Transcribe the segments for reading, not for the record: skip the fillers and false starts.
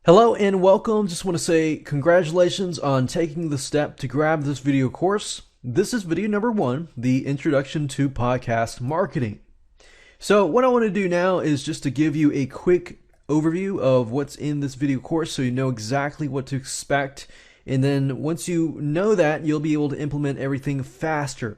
Hello and welcome. Just want to say congratulations on taking the step to grab this video course. This is video number 1, the Introduction to Podcast Marketing. So what I want to do now is just to give you a quick overview of what's in this video course so you know exactly what to expect. And then once you know that, you'll be able to implement everything faster.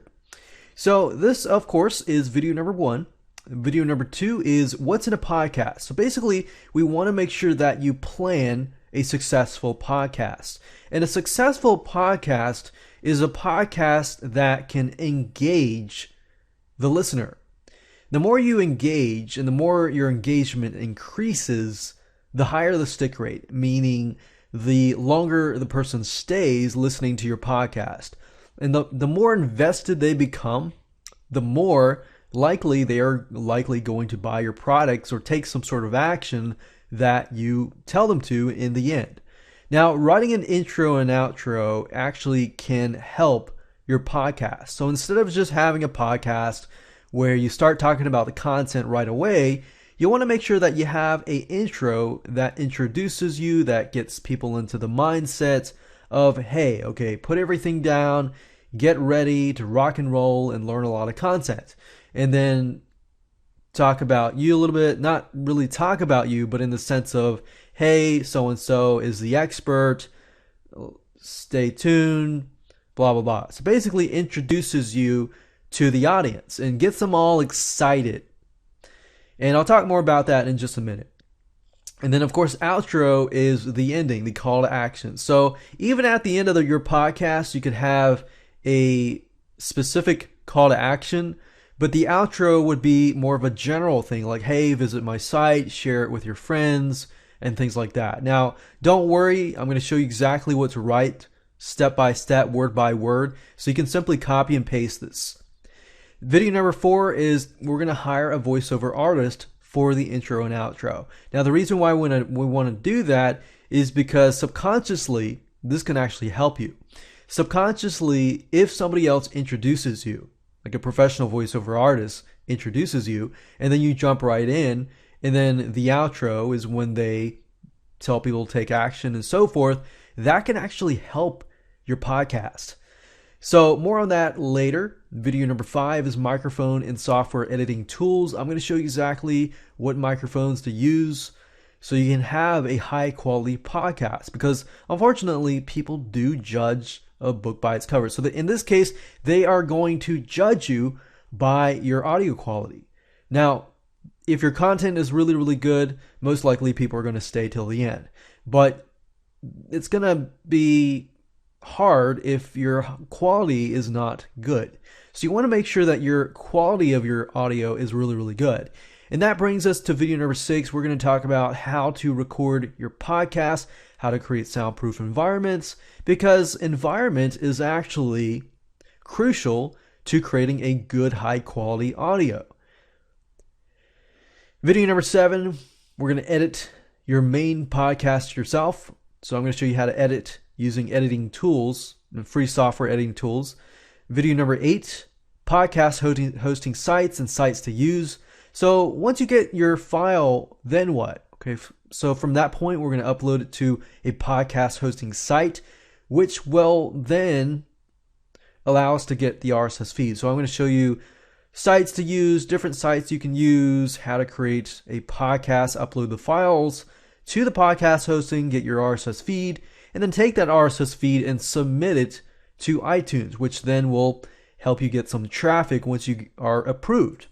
So this, of course, is video number 1. Video number 2 is what's in a podcast. So basically, we want to make sure that you plan a successful podcast. And a successful podcast is a podcast that can engage the listener. The more you engage and the more your engagement increases, the higher the stick rate, meaning the longer the person stays listening to your podcast. And the more invested they become, the more likely they are going to buy your products or take some sort of action that you tell them to in the end. Now, writing an intro and outro actually can help your podcast. So instead of just having a podcast where you start talking about the content right away, you want to make sure that you have an intro that introduces you, that gets people into the mindset of, hey, okay, put everything down, get ready to rock and roll and learn a lot of content. And then talk about you a little bit, not really talk about you, but in the sense of, hey, so-and-so is the expert, stay tuned, blah, blah, blah. So basically introduces you to the audience and gets them all excited. And I'll talk more about that in just a minute. And then, of course, outro is the ending, the call to action. So even at the end of your podcast, you could have a specific call to action, but the outro would be more of a general thing like, hey, visit my site, share it with your friends, and things like that. Now, don't worry, I'm going to show you exactly what to write step by step, word by word, so you can simply copy and paste this. Video number 4 is we're going to hire a voiceover artist for the intro and outro. Now, the reason why we want to do that is because subconsciously, this can actually help you. Subconsciously, if somebody else introduces you, like a professional voiceover artist introduces you, and then you jump right in, and then the outro is when they tell people to take action and so forth, that can actually help your podcast. So more on that later. Video number 5 is microphone and software editing tools. I'm going to show you exactly what microphones to use so you can have a high quality podcast, because unfortunately people do judge a book by its cover. So in this case, they are going to judge you by your audio quality. Now, if your content is really, really good, most likely people are going to stay till the end. But it's going to be hard if your quality is not good. So you want to make sure that your quality of your audio is really, really good. And that brings us to video number 6. We're going to talk about how to record your podcast, how to create soundproof environments, because environment is actually crucial to creating a good, high quality audio. Video number 7, we're going to edit your main podcast yourself. So I'm going to show you how to edit using editing tools and free software editing tools. Video number 8, podcast hosting sites and sites to use. So once you get your file, then what? Okay, so from that point, we're going to upload it to a podcast hosting site, which will then allow us to get the RSS feed. So I'm going to show you sites to use, different sites you can use, how to create a podcast, upload the files to the podcast hosting, get your RSS feed, and then take that RSS feed and submit it to iTunes, which then will help you get some traffic once you are approved.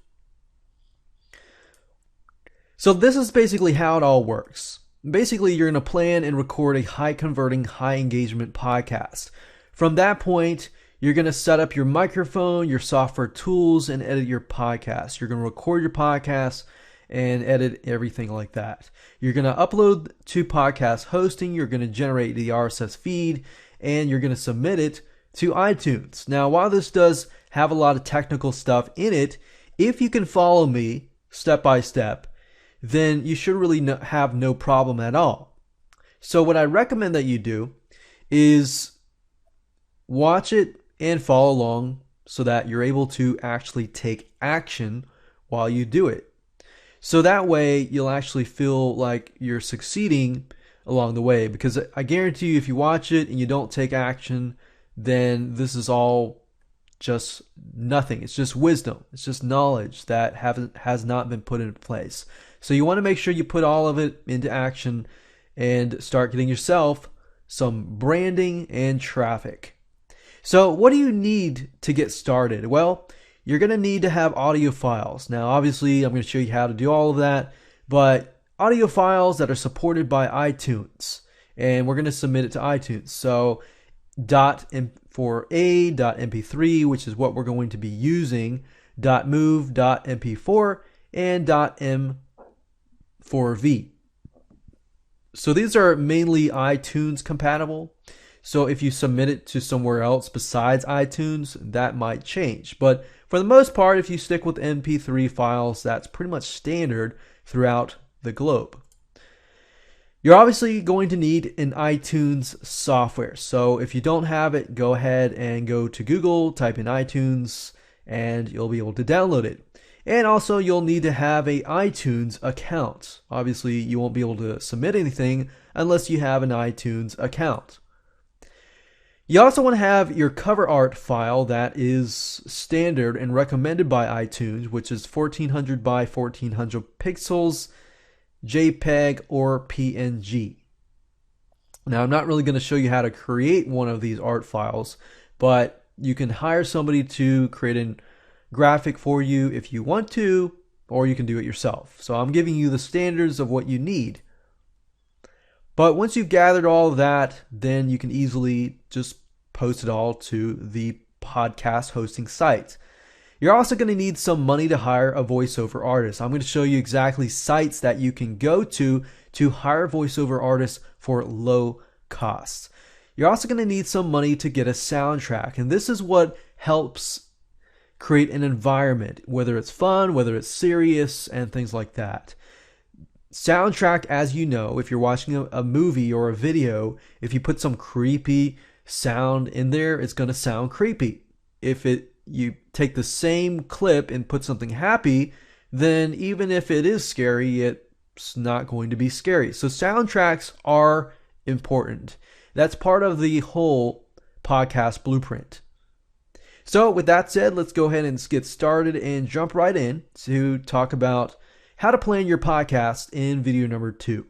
So this is basically how it all works. Basically, you're going to plan and record a high converting, high engagement podcast. From that point, you're going to set up your microphone, your software tools, and edit your podcast. You're going to record your podcast and edit everything like that. You're going to upload to podcast hosting. You're going to generate the RSS feed, and you're going to submit it to iTunes. Now, while this does have a lot of technical stuff in it, if you can follow me step by step, then you should really have no problem at all. So what I recommend that you do is watch it and follow along so that you're able to actually take action while you do it. So that way you'll actually feel like you're succeeding along the way, because I guarantee you if you watch it and you don't take action, then this is all just nothing. It's just wisdom. It's just knowledge that has not been put into place. So you want to make sure you put all of it into action and start getting yourself some branding and traffic. So what do you need to get started? Well, you're going to need to have audio files. Now, obviously, I'm going to show you how to do all of that, but audio files that are supported by iTunes, and we're going to submit it to iTunes. So .mp3, which is what we're going to be using, .move, .mp4, and .m4v. So these are mainly iTunes compatible. So if you submit it to somewhere else besides iTunes, that might change. But for the most part, if you stick with MP3 files, that's pretty much standard throughout the globe. You're obviously going to need an iTunes software. So if you don't have it, go ahead and go to Google, type in iTunes, and you'll be able to download it. And also you'll need to have an iTunes account. Obviously you won't be able to submit anything unless you have an iTunes account. You also want to have your cover art file that is standard and recommended by iTunes, which is 1400 by 1400 pixels, JPEG, or PNG. Now, I'm not really going to show you how to create one of these art files, but you can hire somebody to create a graphic for you if you want to, or you can do it yourself. So I'm giving you the standards of what you need. But once you've gathered all of that, then you can easily just post it all to the podcast hosting site. You're also going to need some money to hire a voiceover artist. I'm going to show you exactly sites that you can go to hire voiceover artists for low costs. You're also going to need some money to get a soundtrack, and this is what helps create an environment, whether it's fun, whether it's serious, and things like that. Soundtrack, as you know, if you're watching a movie or a video, if you put some creepy sound in there, it's going to sound creepy. If you take the same clip and put something happy, then even if it is scary, it's not going to be scary. So soundtracks are important. That's part of the whole podcast blueprint. So with that said, let's go ahead and get started and jump right in to talk about how to plan your podcast in video number 2.